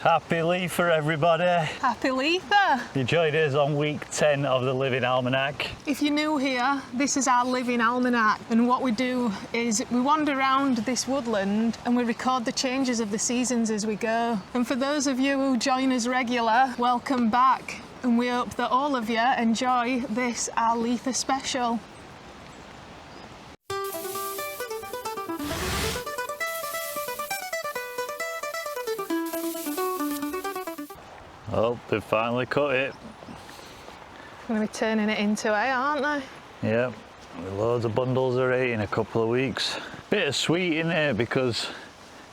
Happy Litha, everybody. Happy Litha. You joined us on week 10 of the Living Almanac. If you're new here, this is our Living Almanac, and what we do is we wander around this woodland and we record the changes of the seasons as we go. And for those of you who join us regular, welcome back, and we hope that all of you enjoy this, our Litha special. Oh, they've finally cut it. Going to be turning it into hay, aren't they? Yep, with loads of bundles of hay in a couple of weeks. Bit of sweet in there because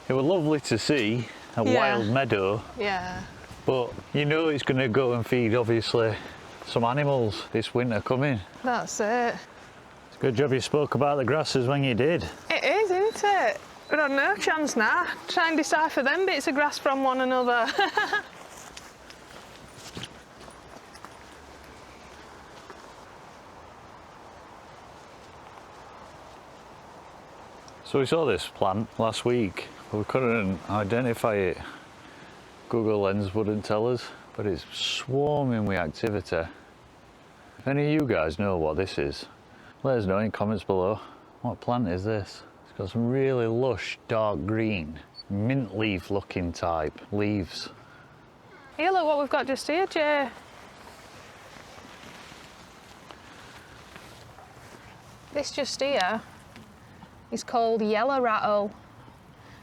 it was lovely to see a wild meadow. Yeah. But you know it's going to go and feed, obviously, some animals this winter coming. That's it. It's a good job you spoke about the grasses when you did. It is, isn't it? We've got no chance now. Try and decipher them bits of grass from one another. So we saw this plant last week, but we couldn't identify it. Google Lens wouldn't tell us, but it's swarming with activity. If any of you guys know what this is, let us know in comments below. What plant is this? It's got some really lush dark green, mint leaf looking type leaves. Here, look what we've got just here, Jay. This just here is called Yellow Rattle,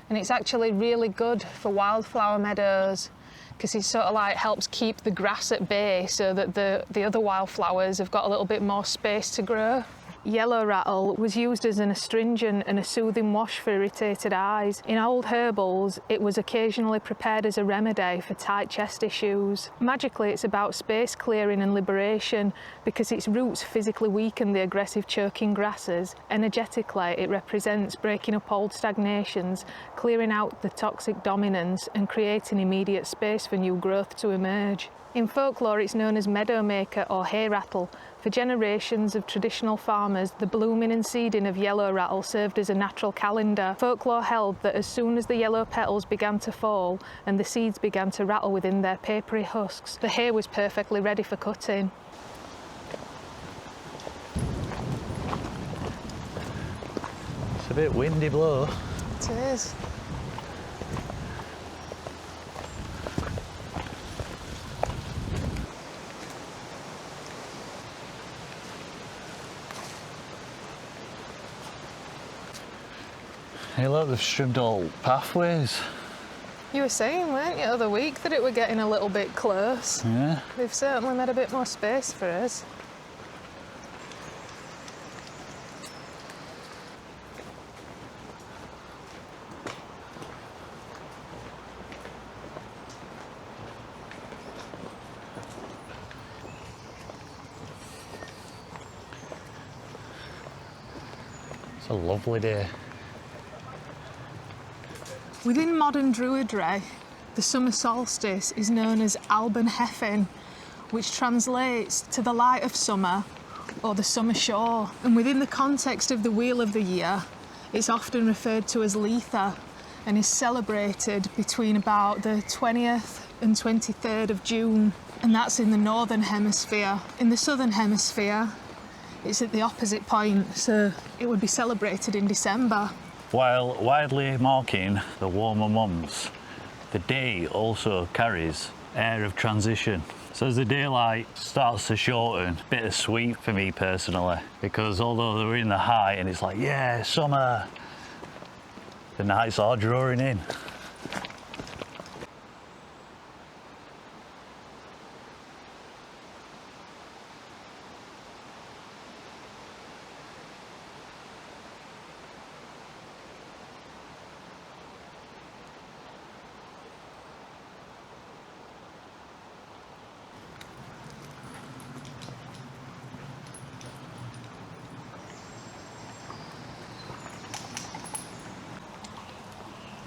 and it's actually really good for wildflower meadows because it sort of like helps keep the grass at bay so that the other wildflowers have got a little bit more space to grow. Yellow Rattle was used as an astringent and a soothing wash for irritated eyes. In old herbals, it was occasionally prepared as a remedy for tight chest issues. Magically, it's about space clearing and liberation because its roots physically weaken the aggressive choking grasses. Energetically, it represents breaking up old stagnations, clearing out the toxic dominance and creating immediate space for new growth to emerge. In folklore, it's known as meadow maker or hay rattle. For generations of traditional farmers, the blooming and seeding of yellow rattle served as a natural calendar. Folklore held that as soon as the yellow petals began to fall and the seeds began to rattle within their papery husks, the hay was perfectly ready for cutting. It's a bit windy blow. It is. Hey look, they've stripped all pathways. You were saying, weren't you, the other week that it were getting a little bit close? Yeah. They've certainly made a bit more space for us. It's a lovely day. Within modern Druidry, the summer solstice is known as Alban, which translates to the light of summer or the summer shore. And within the context of the wheel of the year, it's often referred to as Litha and is celebrated between about the 20th and 23rd of June. And that's in the northern hemisphere. In the southern hemisphere, it's at the opposite point, so it would be celebrated in December. While widely marking the warmer months, the day also carries air of transition. So as the daylight starts to shorten, bittersweet for me personally, because although we're in the high and it's like, yeah, summer, the nights are drawing in.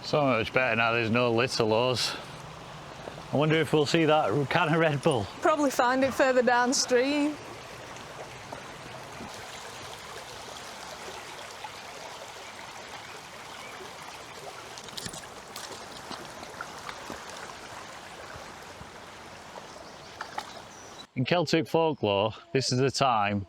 So much better now there's no Litha laws. I wonder if we'll see that can of Red Bull. Probably find it further downstream. In Celtic folklore, this is the time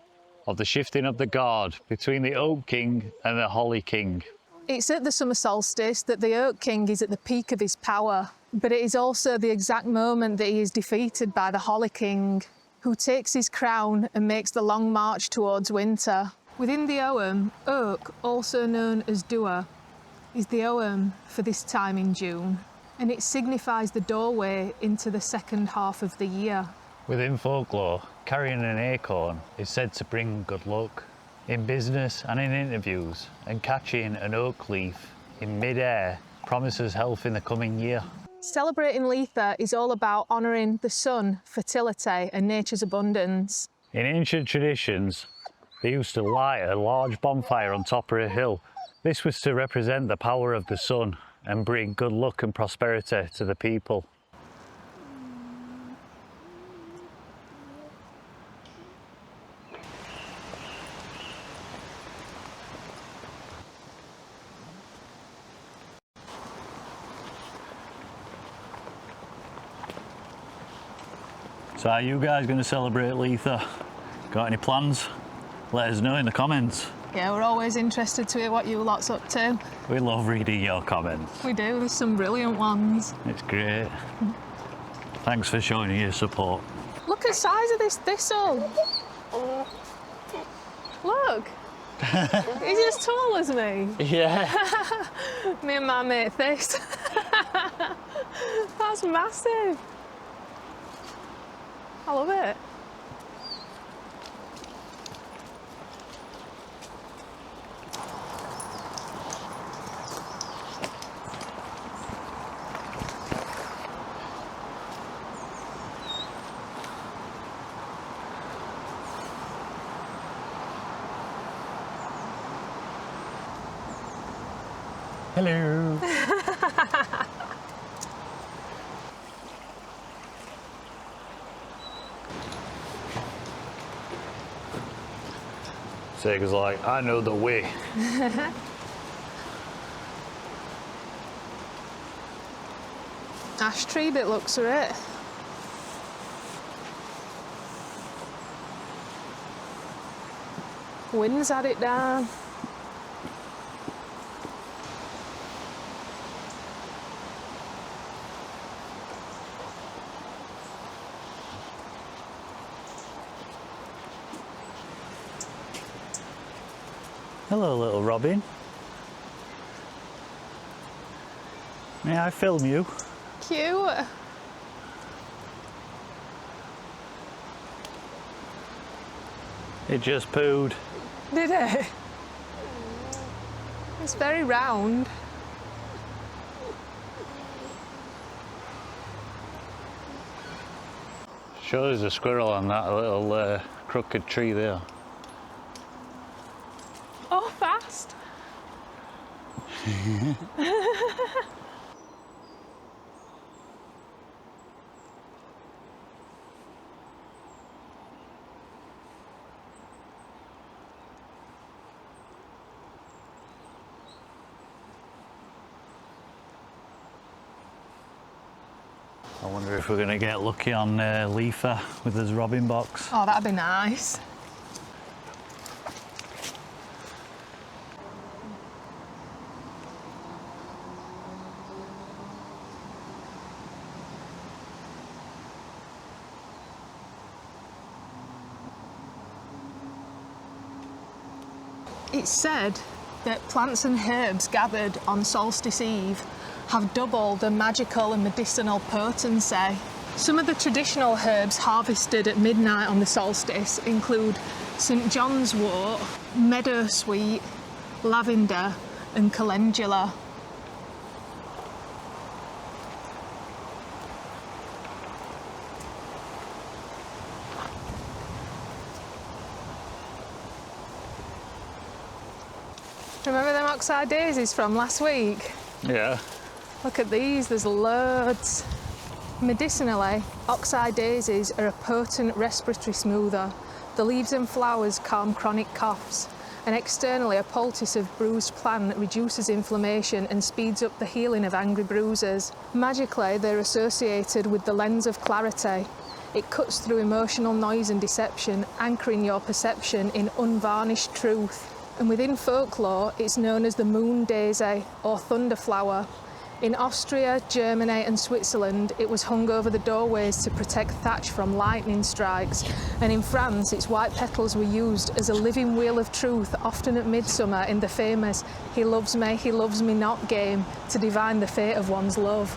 of the shifting of the guard between the Oak King and the Holly King. It's at the summer solstice that the Oak King is at the peak of his power, but it is also the exact moment that he is defeated by the Holly King, who takes his crown and makes the long march towards winter. Within the Ogham, oak, also known as dua, is the Ogham for this time in June, and it signifies the doorway into the second half of the year. Within folklore, carrying an acorn is said to bring good luck in business and in interviews, and catching an oak leaf in mid-air promises health in the coming year. Celebrating Litha is all about honouring the sun, fertility and nature's abundance. In ancient traditions, they used to light a large bonfire on top of a hill. This was to represent the power of the sun and bring good luck and prosperity to the people. So are you guys going to celebrate Litha? Got any plans? Let us know in the comments. Yeah, we're always interested to hear what you lot's up to. We love reading your comments. We do, there's some brilliant ones. It's great. Thanks for showing your support. Look at the size of this thistle. Look. He's as tall as me. Yeah. Me and my mate this. That's massive. I love it. Hello. Sega's like, I know the way. Ash tree bit looks for it. Wind's had it down. Hello, little Robin. May I film you? Cute. It just pooed. Did it? It's very round. Sure there's a squirrel on that little crooked tree there. Oh, fast. I wonder if we're going to get lucky on Litha with his robin box. Oh, that'd be nice. It's said that plants and herbs gathered on Solstice Eve have double the magical and medicinal potency. Some of the traditional herbs harvested at midnight on the solstice include St John's wort, meadowsweet, lavender and calendula. Remember them Oxeye Daisies from last week? Yeah. Look at these, there's loads. Medicinally, Oxeye Daisies are a potent respiratory smoother. The leaves and flowers calm chronic coughs, and externally a poultice of bruised plant reduces inflammation and speeds up the healing of angry bruises. Magically, they're associated with the lens of clarity, It cuts through emotional noise and deception, anchoring your perception in unvarnished truth. And within folklore, it's known as the moon daisy or thunderflower. In Austria, Germany and Switzerland, it was hung over the doorways to protect thatch from lightning strikes. And in France, its white petals were used as a living wheel of truth, often at midsummer in the famous he loves me not" game, to divine the fate of one's love.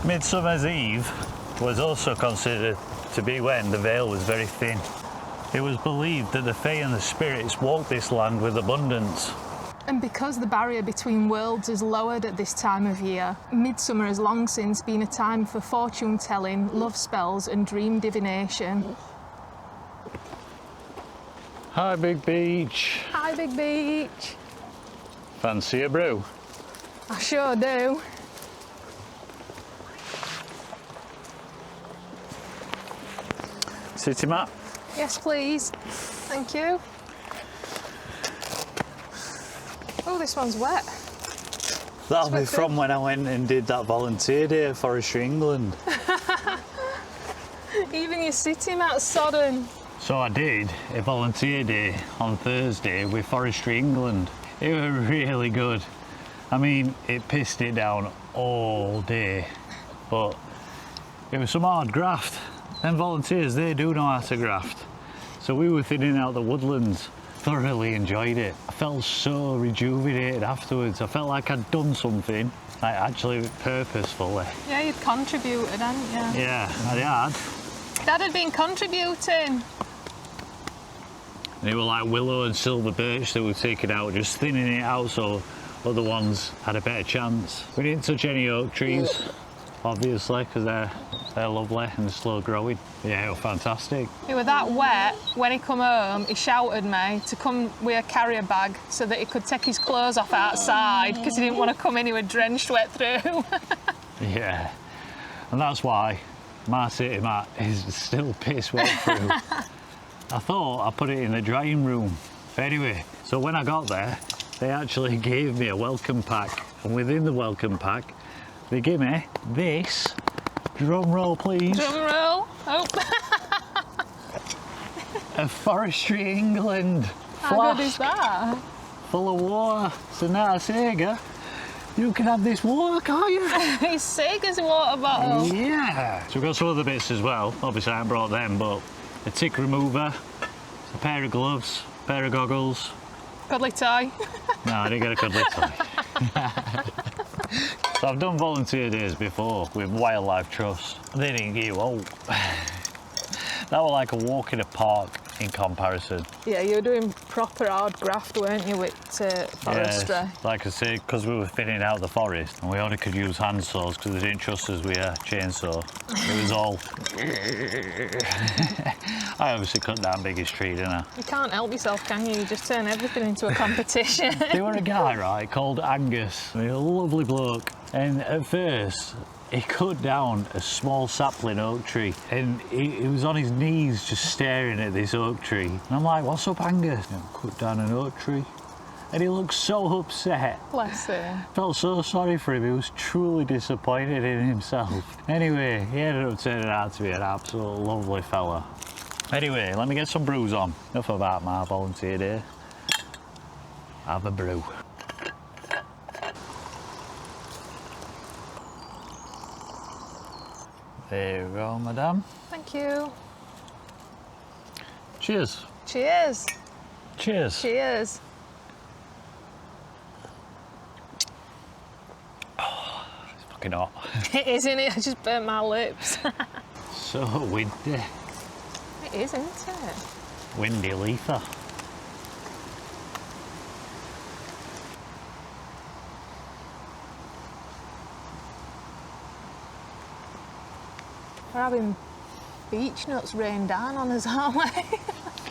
Midsummer's Eve was also considered to be when the veil was very thin. It was believed that the Fae and the spirits walked this land with abundance. And because the barrier between worlds is lowered at this time of year, midsummer has long since been a time for fortune telling, love spells and dream divination. Hi, Big Beach. Hi, Big Beach. Fancy a brew? I sure do. City map? Yes, please. Thank you. Oh, this one's wet. That'll be Wet from through. when I went and did that volunteer day at Forestry England. Even your city map's sodden. So I did a volunteer day on Thursday with Forestry England. It was really good. I mean, it pissed it down all day, but it was some hard graft. Them volunteers, they do know how to graft. So we were thinning out the woodlands. Thoroughly enjoyed it. I felt so rejuvenated afterwards. I felt like I'd done something, like actually purposefully. Yeah, you'd contributed, hadn't you? Yeah, I had. Dad had been contributing. They were like willow and silver birch that we've taken out, just thinning it out so other ones had a better chance. We didn't touch any oak trees, obviously, because they're lovely and slow growing. Yeah, it was fantastic. It was that wet. When he come home, he shouted me to come with a carrier bag so that he could take his clothes off outside because he didn't want to come in, he was drenched wet through. Yeah, and that's why my city mat is still piss wet through. I thought I put it in the drying room. Anyway, so when I got there, they actually gave me a welcome pack, and within the welcome pack, they gave me this. Drum roll, please. Drum roll. Oh. A Forestry England How good is flask that? full of water. So now, Sega, you can have this water, can't you? It's Sega's water bottle. Yeah. So we've got some other bits as well. Obviously, I haven't brought them, but a tick remover, a pair of gloves, a pair of goggles. Cuddly toy. No, I didn't get a cuddly toy. So I've done volunteer days before with Wildlife Trust. They didn't give you hope. That was like a walk in a park in comparison. Yeah, you were doing proper hard graft, weren't you, with forestry? Yeah, like I say, because we were thinning out the forest and we only could use hand saws because they didn't trust us with a chainsaw. It was all... I obviously cut down biggest tree, didn't I? You can't help yourself, can you? You just turn everything into a competition. There were a guy, right, called Angus. He was a lovely bloke. And at first, he cut down a small sapling oak tree and he was on his knees just staring at this oak tree. And I'm like, what's up, Angus? Cut down an oak tree. And he looked so upset. Bless him. Felt so sorry for him. He was truly disappointed in himself. Anyway, he ended up turning out to be an absolute lovely fella. Anyway, let me get some brews on. Enough about my volunteer day. Have a brew. There you go, madame. Thank you. Cheers. Cheers. Cheers. Cheers. It's fucking hot. It is, isn't it? I just burnt my lips. So windy. It is, isn't it? Windy Litha. We're having beech nuts rain down on us, aren't we?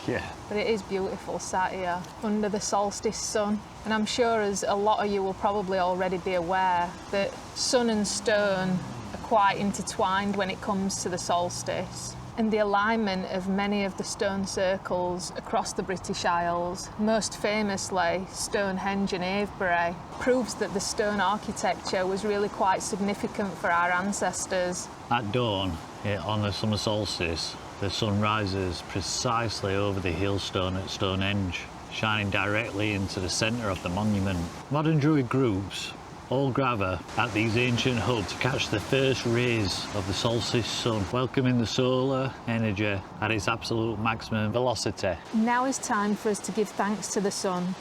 Yeah. But it is beautiful sat here under the solstice sun. And I'm sure, as a lot of you will probably already be aware, that sun and stone are quite intertwined when it comes to the solstice. And the alignment of many of the stone circles across the British Isles, most famously Stonehenge and Avebury, proves that the stone architecture was really quite significant for our ancestors. At dawn, on the summer solstice, the sun rises precisely over the hailstone at Stonehenge, shining directly into the centre of the monument. Modern Druid groups all gather at these ancient hubs to catch the first rays of the solstice sun, welcoming the solar energy at its absolute maximum velocity. Now is time for us to give thanks to the sun,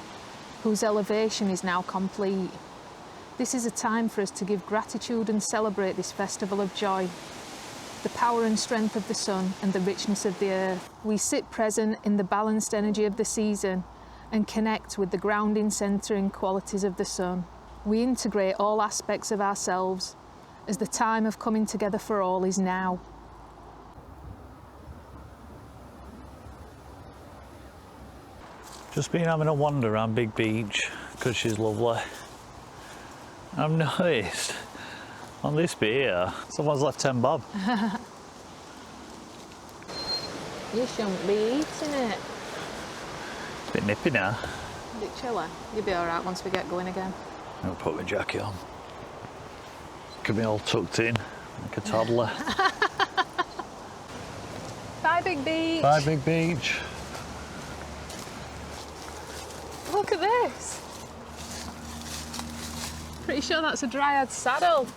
whose elevation is now complete. This is a time for us to give gratitude and celebrate this festival of joy, the power and strength of the sun and the richness of the earth. We sit present in the balanced energy of the season and connect with the grounding, centering qualities of the sun. We integrate all aspects of ourselves as the time of coming together for all is now. Just been having a wander around Big Beach because she's lovely. I've noticed on this bit here, someone's left 10 bob. You shouldn't be eating it. It's a bit nippy now. A bit chilly. You'll be alright once we get going again. I'll put my jacket on. Could be all tucked in like a toddler. Bye, Big Beach. Bye, Big Beach. Look at this. Pretty sure that's a dryad saddle.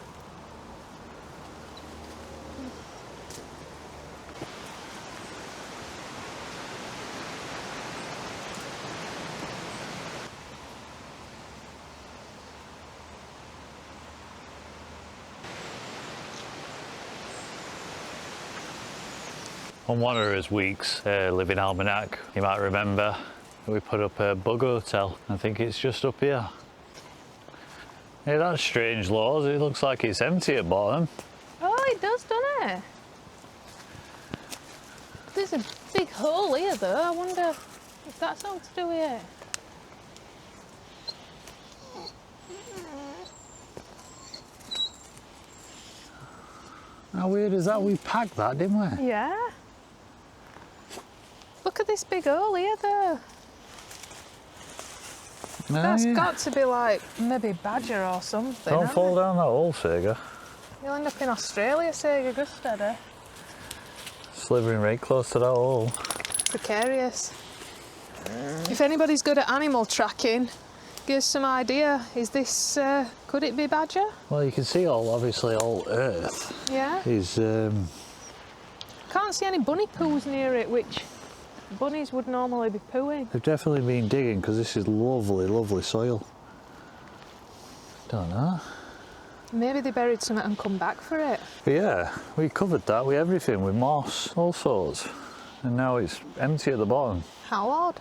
On one of those weeks, Living Almanac, you might remember, we put up a bug hotel. I think it's just up here. Yeah, that's strange, Laws. It looks like it's empty at bottom. Oh, it does, doesn't it? There's a big hole here, though. I wonder if that's something to do with it. How weird is that? We packed that, didn't we? Yeah. Look at this big hole here, though. No, That's yeah. got to be like maybe badger or something. Don't hasn't fall it? down that hole, Sega. You'll end up in Australia, Sega. Go steady. Slithering right close to that hole. Precarious. If anybody's good at animal tracking, give us some idea. Is this, could it be badger? Well, you can see obviously all earth Yeah. is, Can't see any bunny poos near it, which bunnies would normally be pooing. they've definitely been digging because this is lovely, lovely soil. Don't know. Maybe they buried something and come back for it. But yeah, we covered that with everything, with moss, all sorts. And now it's empty at the bottom. How odd.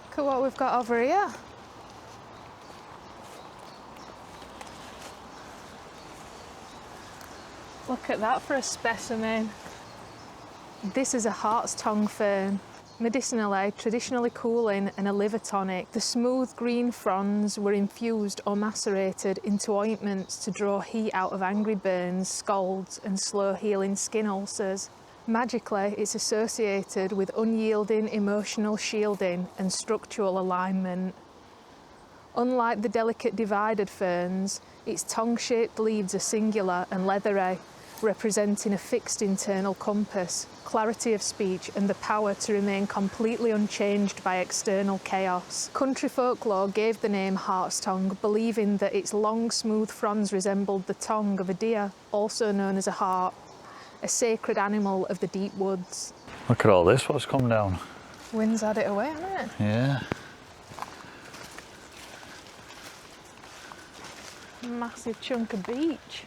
Look at what we've got over here. Look at that for a specimen. This is a Hart's tongue fern. Medicinally, traditionally cooling and a liver tonic, the smooth green fronds were infused or macerated into ointments to draw heat out of angry burns, scalds and slow healing skin ulcers. Magically, it's associated with unyielding emotional shielding and structural alignment. Unlike the delicate divided ferns, its tongue-shaped leaves are singular and leathery, representing a fixed internal compass, clarity of speech and the power to remain completely unchanged by external chaos. Country folklore gave the name Hart's tongue, believing that its long, smooth fronds resembled the tongue of a deer, also known as a hart, a sacred animal of the deep woods. Look at all this, what's come down. Wind's had it away, hasn't it? Yeah. Massive chunk of beach.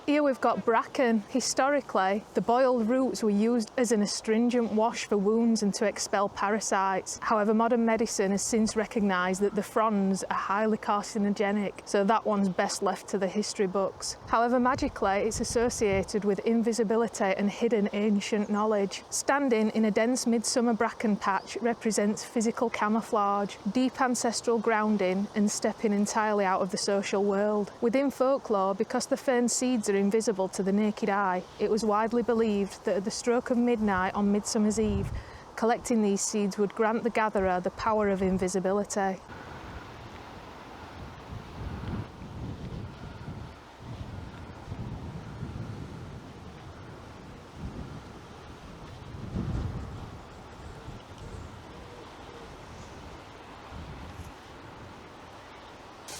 Here we've got bracken. Historically, the boiled roots were used as an astringent wash for wounds and to expel parasites. However, modern medicine has since recognised that the fronds are highly carcinogenic, so that one's best left to the history books. However, magically, it's associated with invisibility and hidden ancient knowledge. Standing in a dense midsummer bracken patch represents physical camouflage, deep ancestral grounding, and stepping entirely out of the social world. Within folklore, because the fern seeds are invisible to the naked eye, it was widely believed that at the stroke of midnight on Midsummer's Eve, collecting these seeds would grant the gatherer the power of invisibility.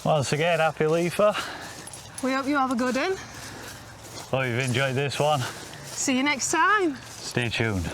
Once again, happy Litha. We hope you have a good one. Hope you've enjoyed this one. See you next time. Stay tuned.